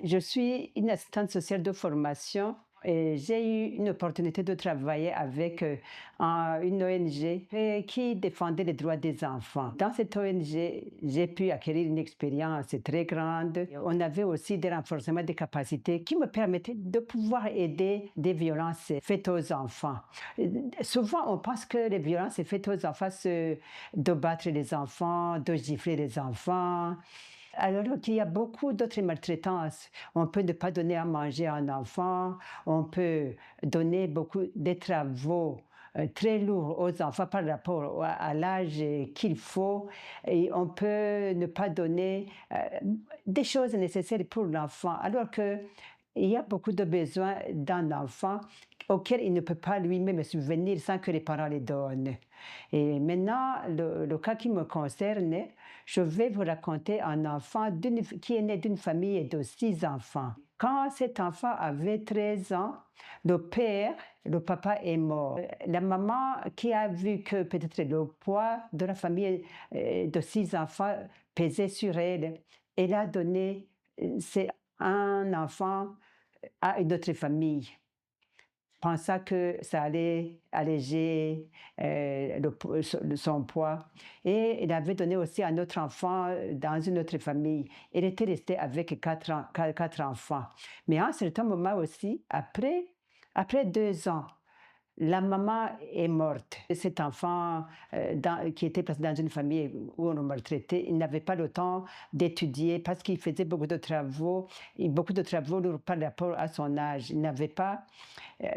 Je suis une assistante sociale de formation et j'ai eu une opportunité de travailler avec une ONG qui défendait les droits des enfants. Dans cette ONG, j'ai pu acquérir une expérience très grande. On avait aussi des renforcements des capacités qui me permettaient de pouvoir aider des violences faites aux enfants. Souvent, on pense que les violences faites aux enfants, c'est de battre les enfants, de gifler les enfants. Alors qu'il y a beaucoup d'autres maltraitances. On peut ne pas donner à manger à un enfant, on peut donner beaucoup de travaux très lourds aux enfants par rapport à l'âge qu'il faut, et on peut ne pas donner des choses nécessaires pour l'enfant, alors que il y a beaucoup de besoins d'un enfant auquel il ne peut pas lui-même subvenir sans que les parents les donnent. Et maintenant, le cas qui me concerne, je vais vous raconter un enfant qui est né d'une famille de 6 enfants. Quand cet enfant avait 13 ans, le papa est mort. La maman qui a vu que peut-être le poids de la famille de 6 enfants pesait sur elle, elle a donné un enfant à une autre famille, pensant que ça allait alléger son poids. Et il avait donné aussi un autre enfant dans une autre famille. Il était resté avec 4 enfants. Mais à un certain moment aussi, après 2 ans, la maman est morte. Cet enfant qui était placé dans une famille où on le maltraitait, il n'avait pas le temps d'étudier parce qu'il faisait beaucoup de travaux lourds par rapport à son âge. Il n'avait pas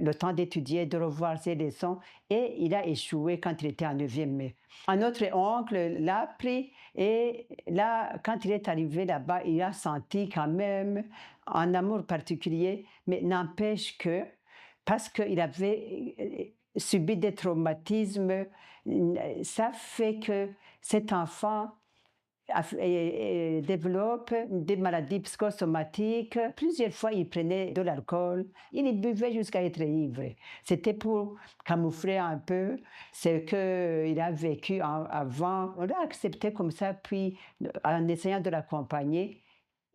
le temps d'étudier, de revoir ses leçons, et il a échoué quand il était en 9e mai. Un autre oncle l'a pris, et là, quand il est arrivé là-bas, il a senti quand même un amour particulier, mais n'empêche que parce qu'il avait subi des traumatismes, ça fait que cet enfant développe des maladies psychosomatiques. Plusieurs fois, il prenait de l'alcool. Il buvait jusqu'à être ivre. C'était pour camoufler un peu ce qu'il a vécu avant. On l'a accepté comme ça, puis en essayant de l'accompagner,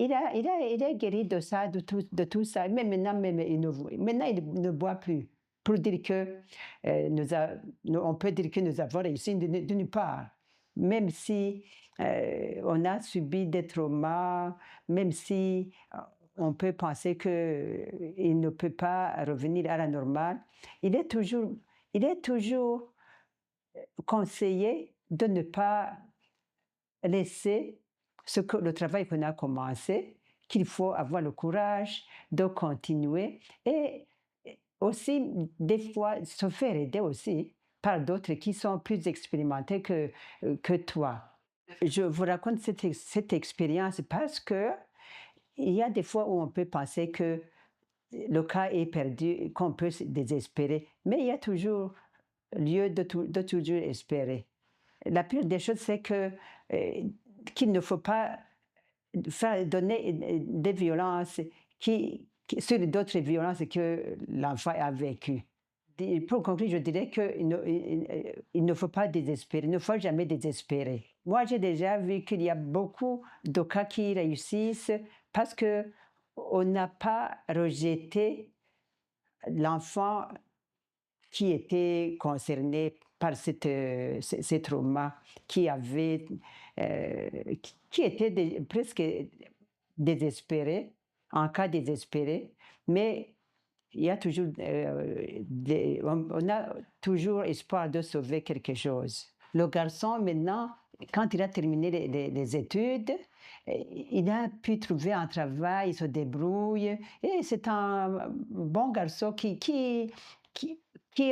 il est guéri de ça, de tout ça. Mais maintenant, maintenant, il ne boit plus. Pour dire que on peut dire que nous avons réussi d'une part, même si on a subi des traumas, même si on peut penser qu'il ne peut pas revenir à la normale, il est toujours conseillé de ne pas laisser le travail qu'on a commencé, qu'il faut avoir le courage de continuer, et aussi des fois se faire aider aussi par d'autres qui sont plus expérimentés que toi. Je vous raconte cette expérience parce que il y a des fois où on peut penser que le cas est perdu, qu'on peut se désespérer, mais il y a toujours lieu de toujours espérer. La pire des choses, c'est qu'il ne faut pas donner des violences sur d'autres violences que l'enfant a vécues. Pour conclure, je dirais qu'il ne faut pas désespérer, il ne faut jamais désespérer. Moi, j'ai déjà vu qu'il y a beaucoup de cas qui réussissent parce qu'on n'a pas rejeté l'enfant qui était concerné par ces traumas, qui était presque désespéré, en cas désespéré, mais il y a toujours, on a toujours espoir de sauver quelque chose. Le garçon, maintenant, quand il a terminé les études, il a pu trouver un travail, il se débrouille, et c'est un bon garçon qui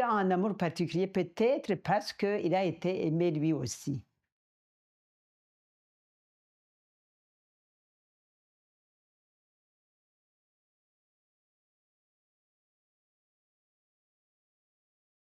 a un amour particulier, peut-être parce qu'il a été aimé lui aussi.